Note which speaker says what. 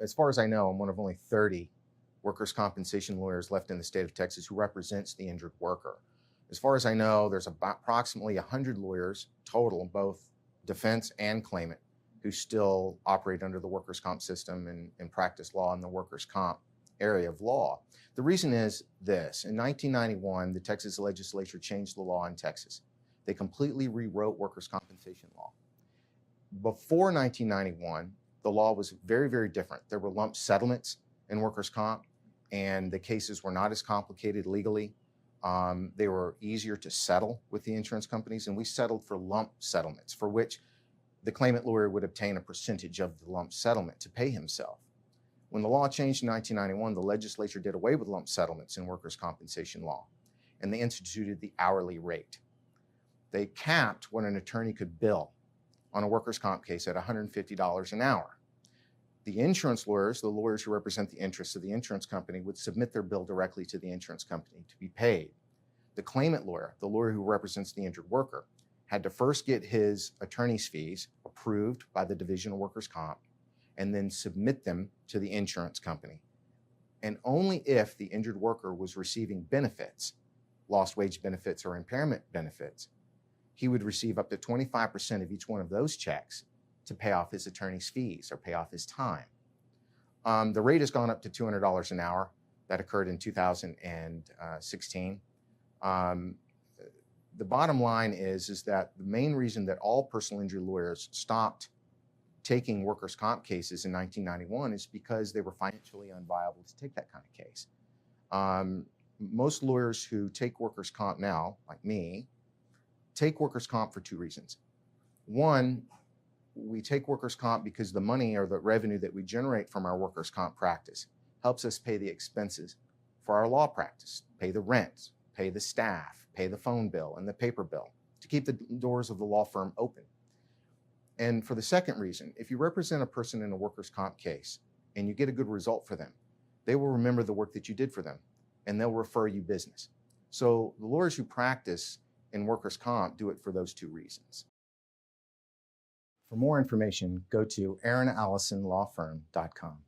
Speaker 1: As far as I know, I'm one of only 30 workers' compensation lawyers left in the state of Texas who represents the injured worker. As far as I know, there's about approximately 100 lawyers total, both defense and claimant, who still operate under the workers' comp system and practice law in the workers' comp area of law. The reason is this. In 1991, the Texas legislature changed the law in Texas. They completely rewrote workers' compensation law. Before 1991, the law was very, very different. There were lump settlements in workers' comp, and the cases were not as complicated legally. They were easier to settle with the insurance companies, and we settled for lump settlements, for which the claimant lawyer would obtain a percentage of the lump settlement to pay himself. When the law changed in 1991, the legislature did away with lump settlements in workers' compensation law, and they instituted the hourly rate. They capped what an attorney could bill on a workers' comp case at $150 an hour. The insurance lawyers, the lawyers who represent the interests of the insurance company, would submit their bill directly to the insurance company to be paid. The claimant lawyer, the lawyer who represents the injured worker, had to first get his attorney's fees approved by the Division of Workers' Comp and then submit them to the insurance company. And only if the injured worker was receiving benefits, lost wage benefits or impairment benefits, he would receive up to 25% of each one of those checks to pay off his attorney's fees or pay off his time. The rate has gone up to $200 an hour. That occurred in 2016. The bottom line is that the main reason that all personal injury lawyers stopped taking workers' comp cases in 1991 is because they were financially unviable to take that kind of case. Most lawyers who take workers' comp now, like me, take workers' comp for two reasons. One, we take workers' comp because the money or the revenue that we generate from our workers' comp practice helps us pay the expenses for our law practice, pay the rent, pay the staff, pay the phone bill and the paper bill to keep the doors of the law firm open. And for the second reason, if you represent a person in a workers' comp case and you get a good result for them, they will remember the work that you did for them and they'll refer you business. So the lawyers who practice in workers' comp do it for those two reasons. For more information, go to aaronallisonlawfirm.com.